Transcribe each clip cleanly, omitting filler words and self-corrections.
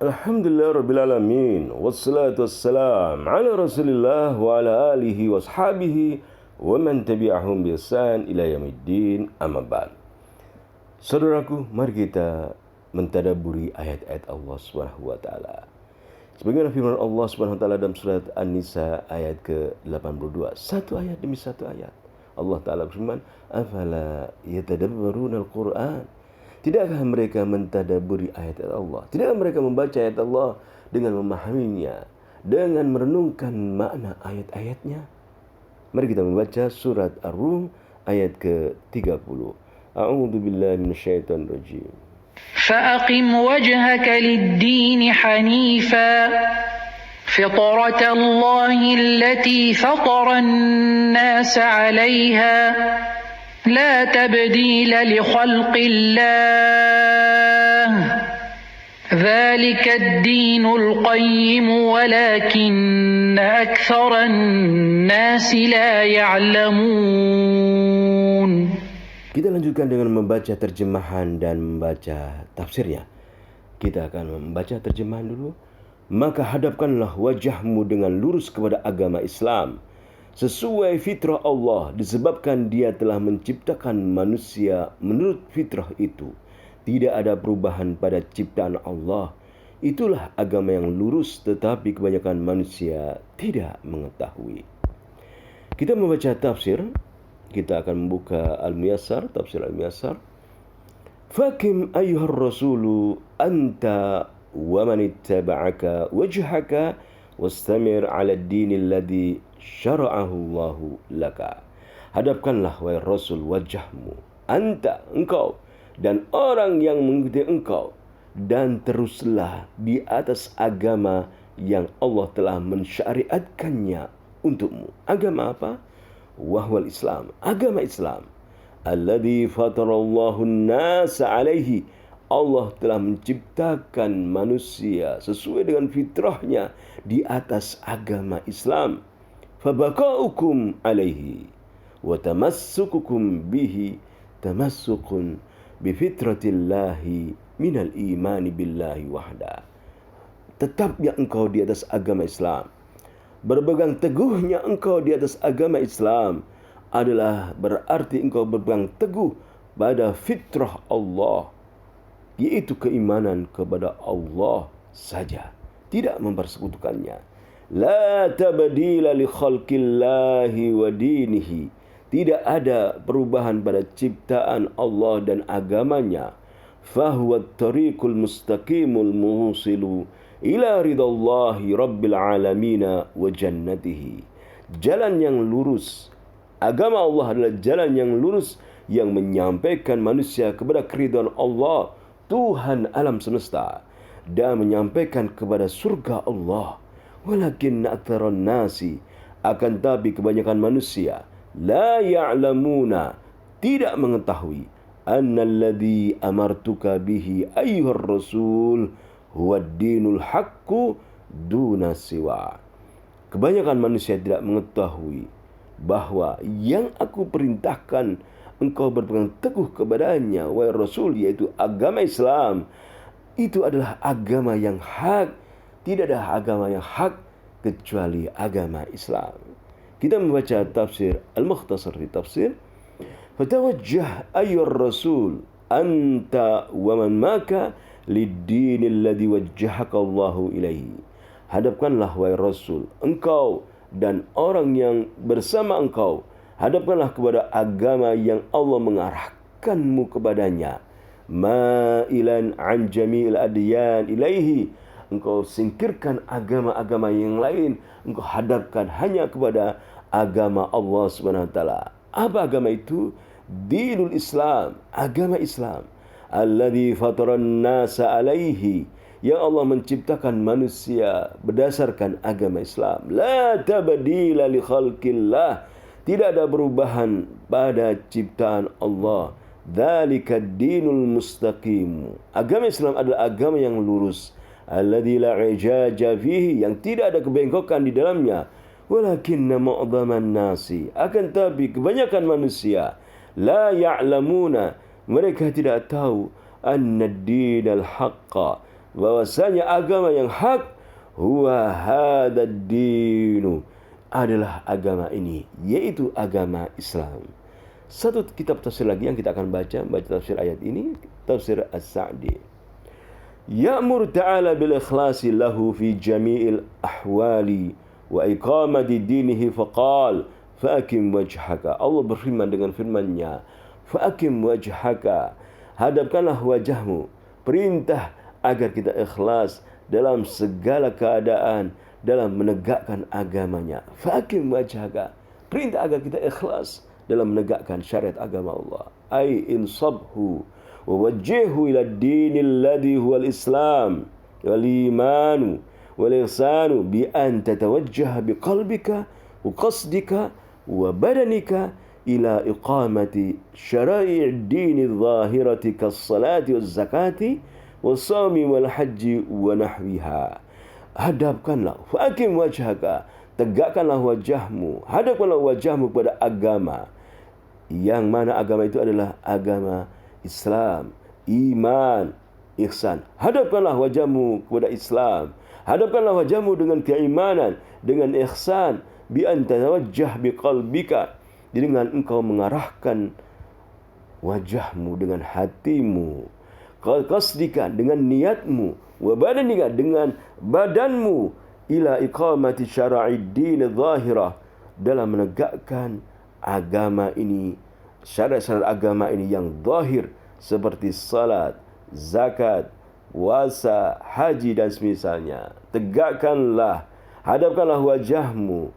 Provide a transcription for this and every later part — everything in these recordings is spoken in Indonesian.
Alhamdulillah Rabbil Alamin. Wassalatu wassalam ala Rasulillah wa ala alihi wa ashabihi wa man tabi'ahum bi ihsan ila yaumiddin, amma ba'd. Saudaraku, mari kita mentadabburi ayat-ayat Allah Subhanahu wa taala. Sebagaimana firman Allah Subhanahu wa taala dalam surat An-Nisa ayat ke-82, satu ayat demi satu ayat. Allah taala berfirman, "Afala yatadabbaruna al-Qur'an?" Tidakkah mereka mentadabburi ayat-ayat Allah? Tidakkah mereka membaca ayat Allah dengan memahaminya, dengan merenungkan makna ayat-ayatnya? Mari kita membaca surat Ar-Rum ayat ke-30. A'udzu billahi minasyaitonir rajim. فأقم وجهك للدين حنيفا فطرة الله التي فطر الناس عليها لا تبديل لخلق الله ذلك الدين القيم ولكن أكثر الناس لا يعلمون. Kita lanjutkan dengan membaca terjemahan dan membaca tafsirnya. Kita akan membaca terjemahan dulu. Maka hadapkanlah wajahmu dengan lurus kepada agama Islam sesuai fitrah Allah, disebabkan Dia telah menciptakan manusia menurut fitrah itu. Tidak ada perubahan pada ciptaan Allah. Itulah agama yang lurus, tetapi kebanyakan manusia tidak mengetahui. Kita membaca tafsir. Kita akan membuka Al-Muyassar, tafsir Al-Muyassar. Fakim ayyuhar rasulu anta wa man ittaba'aka wajhaka wastamir 'ala ad-din alladhi syara'ahu Allahu laka. Hadapkanlah wahai Rasul wajahmu, anta, engkau, dan orang yang mengikuti engkau, dan teruslah di atas agama yang Allah telah mensyariatkannya untukmu. Agama apa? Wahwal Islam, agama Islam. Alladzi fatarallahu an-nasa alaihi. Allah telah menciptakan manusia sesuai dengan fitrahnya di atas agama Islam. Fabaqa'ukum alaihi wa tamassukukum bihi tamassukun bifitratillahi minal imani billahi wahda. Tetapnya engkau di atas agama Islam, berpegang teguhnya engkau di atas agama Islam adalah berarti engkau berpegang teguh pada fitrah Allah, yaitu keimanan kepada Allah saja, tidak mempersekutukannya. La tabdila li khalqillahi wa dinihi. Tidak ada perubahan pada ciptaan Allah dan agamanya. Fahuwa at-tariqul mustaqimul muwsilu ila ridallahi rabbil alamina wa jannatihi. Jalan yang lurus. Agama Allah adalah jalan yang lurus yang menyampaikan manusia kepada keridhaan Allah, Tuhan alam semesta, dan menyampaikan kepada surga Allah. Walakin aktsaran nasi, akan tapi kebanyakan manusia, la ya'lamuna, tidak mengetahui, annalladzi amartuka bihi ayyuhar rasul huwa ad-dinul haqqu duna siwa. Kebanyakan manusia tidak mengetahui bahwa yang aku perintahkan engkau berpegang teguh kepadanya, wahai Rasul, yaitu agama Islam, itu adalah agama yang hak. Tidak ada agama yang hak kecuali agama Islam. Kita membaca tafsir Al-Mukhtasar di tafsir. Fatawajjah ayyur rasul anta wa man maka lid-din alladhi wajjahaka Allahu ilaihi. Hadapkanlah wahai Rasul, engkau dan orang yang bersama engkau, hadapkanlah kepada agama yang Allah mengarahkanmu kepadanya. Ma'ilan an jami'il adyan ilaihi. Engkau singkirkan agama-agama yang lain, engkau hadapkan hanya kepada agama Allah Subhanahu wa taala. Apa agama itu? Dinul Islam, agama Islam. Alladzi fataran nasa alaihi, yang Allah menciptakan manusia berdasarkan agama Islam. La tabdila li khalqillah, tidak ada perubahan pada ciptaan Allah. Dzalika ad-dinul mustaqim, agama Islam adalah agama yang lurus. Alladzi la ijaja fihi, yang tidak ada kebengkokan di dalamnya. Walakinna mu'dhaman nasi, akan tapi kebanyakan manusia, la ya'lamuna, mereka tidak tahu anna ad-dinal haqqa, bahwasanya agama yang hak huwa hadad dinu, adalah agama ini, yaitu agama Islam. Satu kitab tafsir lagi yang kita akan baca tafsir ayat ini, tafsir As-Sa'di. Ya'mur ta'ala bil ikhlasi lahu fi jami'il ahwali wa iqamati dinihi faqal fa'akim wajhaka. Allah berfirman dengan firman-Nya, fa'akim wajhaka, hadapkanlah wajahmu. Perintah agar kita ikhlas dalam segala keadaan dalam menegakkan agamanya. Fa'akim wajhaka, perintah agar kita ikhlas dalam menegakkan syariat agama Allah. Ai insabhu wa wajjihhu ila ad-dinil ladzi huwal Islam wal imanu wal ihsanu bi an tatawajjaha bi qalbika wa qasdika wa badanika ila iqamati syara'i' ad-din adh-dhahirati kas-salati waz-zakati was-sawmi wal hajji wa nahwiha. Hadapkanlah, fa'akim wajhaka, tegakkanlah wajahmu, hadapkanlah wajahmu kepada agama, yang mana agama itu adalah agama Islam, iman, ihsan. Hadapkanlah wajahmu kepada Islam, hadapkanlah wajahmu dengan keimanan, dengan ihsan, bi an tatawajjah bi qalbika, dengan engkau mengarahkan wajahmu dengan hatimu, qasdika dengan niatmu, wa badanika dengan badanmu, ila iqamati syara'id din zahirah, dalam menegakkan agama ini, syarat-syarat agama ini yang zahir, seperti salat, zakat, puasa, haji dan semisalnya. Tegakkanlah, hadapkanlah wajahmu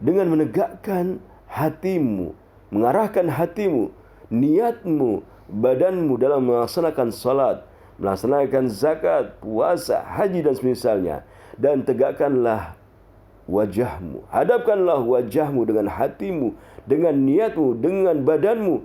dengan menegakkan hatimu, mengarahkan hatimu, niatmu, badanmu dalam melaksanakan salat, melaksanakan zakat, puasa, haji dan semisalnya. Dan tegakkanlah wajahmu, hadapkanlah wajahmu dengan hatimu, dengan niatmu, dengan badanmu,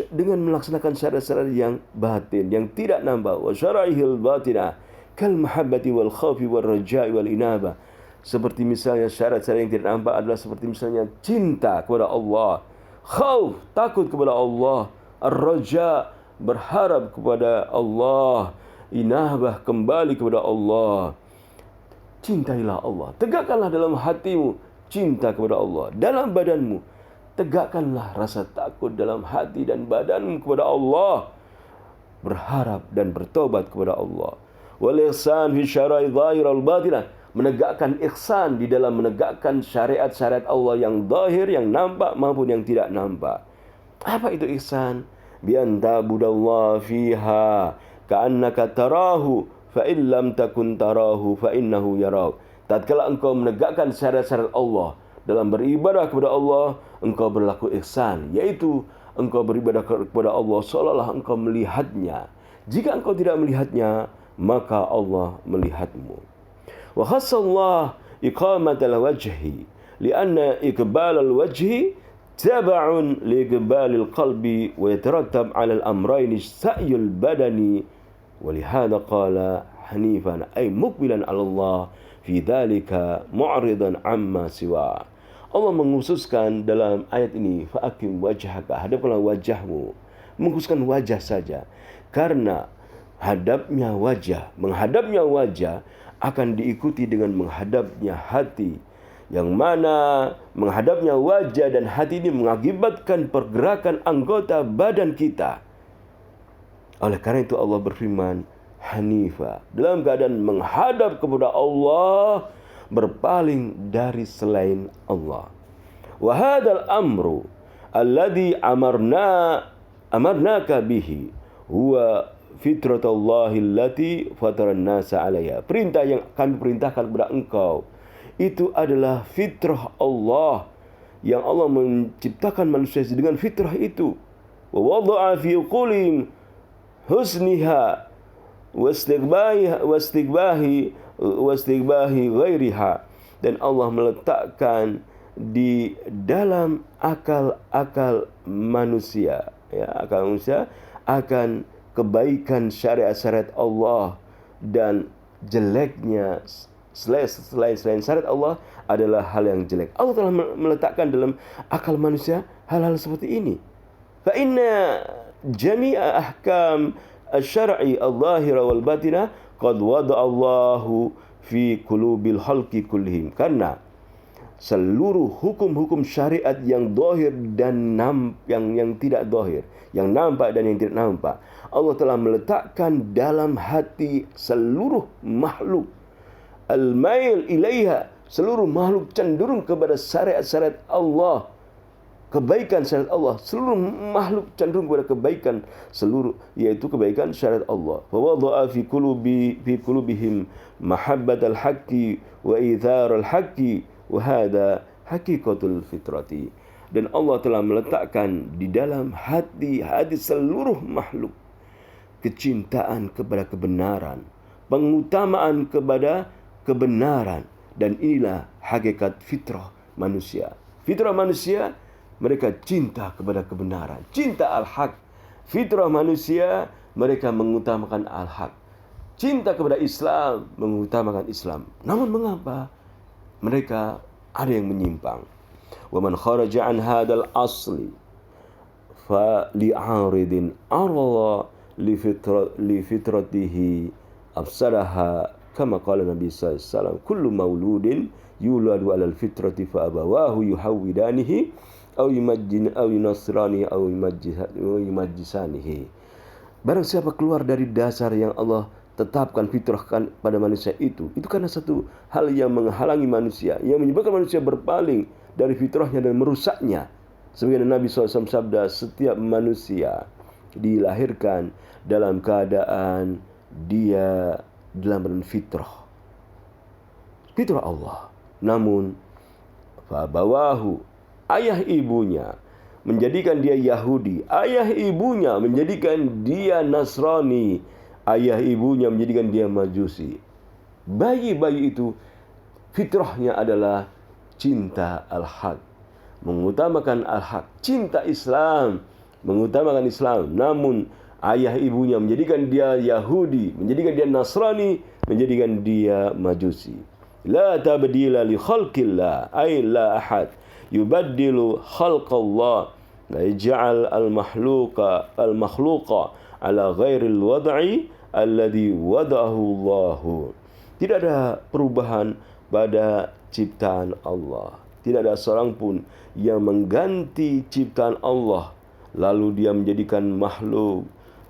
dengan melaksanakan syarat-syarat yang batin, yang tidak nampak. Wa syara'ihil batinah kal mahabbati wal khawfi wal raja'i wal inaba. Seperti misalnya syarat-syarat yang tidak nampak adalah seperti misalnya cinta kepada Allah, khauf, takut kepada Allah, ar-raja, berharap kepada Allah, inabah, kembali kepada Allah. Cintailah Allah, tegakkanlah dalam hatimu cinta kepada Allah, dalam badanmu tegakkanlah rasa takut dalam hati dan badanmu kepada Allah, berharap dan bertobat kepada Allah. Wal ihsan fi syara'i dhahir al batinah, menegakkan ihsan di dalam menegakkan syariat-syariat Allah yang zahir, yang nampak maupun yang tidak nampak. Apa itu ihsan? Bi an ta'budallaha fiha ka'annaka tarahu fa in lam takun tarahu fa innahu yarak. Tatkala engkau menegakkan syariat-syariat Allah dalam beribadah kepada Allah, engkau berlaku ihsan, yaitu engkau beribadah kepada Allah seolah-olah engkau melihatnya. Jika engkau tidak melihatnya, maka Allah melihatmu. Wa khassallah iqamatal wajhi lianna iqbalal wajhi tab'un li iqbalil qalbi wa yatarattab 'ala al-amrayn sa'yul badani. ولهذا قال حنيفا أي مقبلا على الله في ذلك معرضا عما سواه. Allah mengkhususkan dalam ayat ini, fa'akim wajhaka, hadapkanlah wajahmu, mengkhususkan wajah saja, karena menghadapnya wajah akan diikuti dengan menghadapnya hati, yang mana menghadapnya wajah dan hati ini mengakibatkan pergerakan anggota badan kita. Oleh karena itu Allah berfirman, Hanifa, dalam keadaan menghadap kepada Allah, berpaling dari selain Allah. Wa hadzal amru alladhi amarnaka bihi huwa fitratullahi allati fataran nasa 'alaiha. Perintah yang kami perintahkan kepada engkau itu adalah fitrah Allah, yang Allah menciptakan manusia dengan fitrah itu. Wa wada'a fi qulihim husniha wastigbahi ghairiha, dan Allah meletakkan di dalam akal manusia, akal manusia akan kebaikan syariat-syariat Allah, dan jeleknya selain syariat Allah adalah hal yang jelek. Allah telah meletakkan dalam akal manusia hal-hal seperti ini. Fa inna jami'a ahkam asy-syar'i al-zahira wal batinah qad wada'allahu fi qulubil khalqi kullihim. Karena seluruh hukum-hukum syariat yang zahir dan yang tidak zahir, yang nampak dan yang tidak nampak, Allah telah meletakkan dalam hati seluruh makhluk. Al-mail ilaiha, seluruh makhluk cenderung kepada syariat-syariat Allah, kebaikan syariat Allah. Seluruh makhluk cenderung kepada kebaikan, yaitu kebaikan syariat Allah. Fa wada'a fi qulubihim mahabbatal haqqi wa itharal haqqi wa hadha haqiqatul fitrati. Dan Allah telah meletakkan di dalam hati seluruh makhluk kecintaan kepada kebenaran, pengutamaan kepada kebenaran. Dan inilah hakikat fitrah manusia. Fitrah manusia, mereka cinta kepada kebenaran, cinta al-haq. Fitrah manusia, mereka mengutamakan al-haq. Cinta kepada Islam, mengutamakan Islam. Namun mengapa mereka ada yang menyimpang? Wa man kharaja an hadal asli fa li'aridin arwa li fitratihi afsadaha, kama qala Nabi sallallahu alaihi wasallam, kullu mauludin yuladu alal fitrati fa abawahu yuhawwidanihi aw yunasrani aw yumajjisanihi. Barang siapa keluar dari dasar yang Allah tetapkan, fitrahkan pada manusia, itu karena satu hal yang menghalangi manusia, yang menyebabkan manusia berpaling dari fitrahnya dan merusaknya. Sebagaimana Nabi SAW sabda, setiap manusia dilahirkan dalam keadaan dia dalam fitrah Allah. Namun fabawahu, ayah ibunya menjadikan dia Yahudi, ayah ibunya menjadikan dia Nasrani, ayah ibunya menjadikan dia Majusi. Bayi-bayi itu fitrahnya adalah cinta al-haq, mengutamakan al-haq, cinta Islam, mengutamakan Islam. Namun ayah ibunya menjadikan dia Yahudi, menjadikan dia Nasrani, menjadikan dia Majusi. La tabdila li khalqillah, ay la ahad yubaddilu khalqallah, la yaj'al al-makhluqa ala ghairil wad'i alladhi wada'ahu Allah. Tidak ada perubahan pada ciptaan Allah. Tidak ada seorang pun yang mengganti ciptaan Allah lalu dia menjadikan makhluk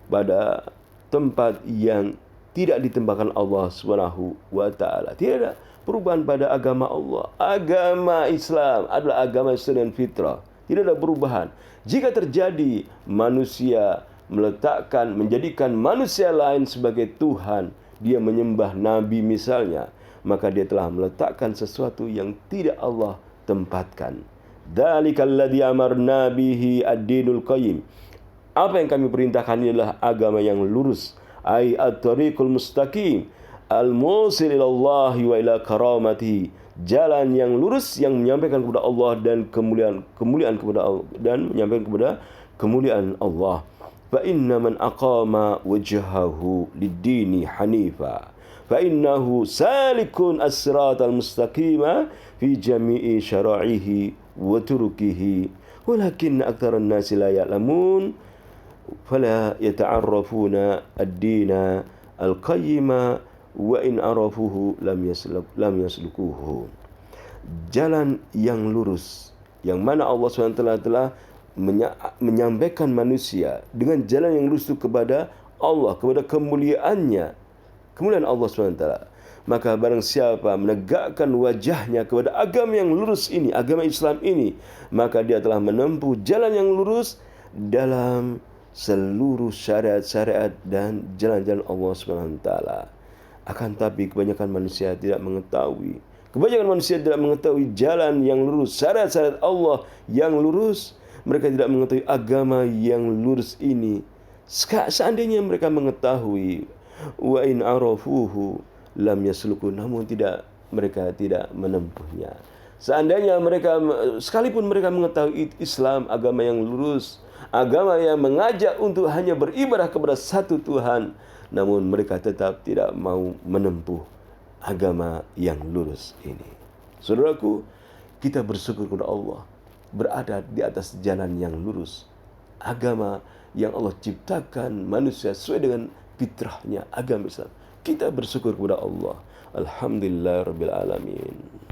pada tempat yang tidak ditempatkan Allah Subhanahu wa taala. Tidak ada perubahan pada agama Allah. Agama Islam adalah agama Islam dan fitrah. Tidak ada perubahan. Jika terjadi manusia menjadikan manusia lain sebagai Tuhan, dia menyembah nabi misalnya, maka dia telah meletakkan sesuatu yang tidak Allah tempatkan. Dzalikal ladzi amarna bihi ad-dinul qayyim. Apa yang kami perintahkan adalah agama yang lurus, ai at-tariqul mustaqim al-musil ila Allah wa ila karamatihi, jalan yang lurus yang menyampaikan kepada Allah dan kemuliaan kepada Allah, dan menyampaikan kepada kemuliaan Allah. Fa inna man aqama wajhahu lid-dini hanifa fa innahu salikun as-siratal mustaqima fi jami'i syara'ihi wa turukihi walakin aktsaran nasi la ya'lamun fala yata'arrafuna ad-dina al-qayyima wa in arafuhu lam yaslukuhu. Jalan yang lurus yang mana Allah SWT telah menyampaikan manusia dengan jalan yang lurus itu kepada Allah, kepada kemuliaan Allah SWT. Maka barang siapa menegakkan wajahnya kepada agama yang lurus ini, agama Islam ini, maka dia telah menempuh jalan yang lurus dalam seluruh syariat-syariat dan jalan-jalan Allah SWT. Akan tapi kebanyakan manusia tidak mengetahui. Kebanyakan manusia tidak mengetahui jalan yang lurus, syariat-syariat Allah yang lurus. Mereka tidak mengetahui agama yang lurus ini. Seandainya mereka mengetahui, wa in arafuhu lam yasluku, namun mereka tidak menempuhnya. Seandainya mereka, sekalipun mereka mengetahui Islam, agama yang lurus, agama yang mengajak untuk hanya beribadah kepada satu Tuhan, namun mereka tetap tidak mau menempuh agama yang lurus ini. Saudaraku, kita bersyukur kepada Allah berada di atas jalan yang lurus, agama yang Allah ciptakan manusia sesuai dengan fitrahnya, agama Islam. kita bersyukur kepada Allah. Alhamdulillah Rabbil Alamin.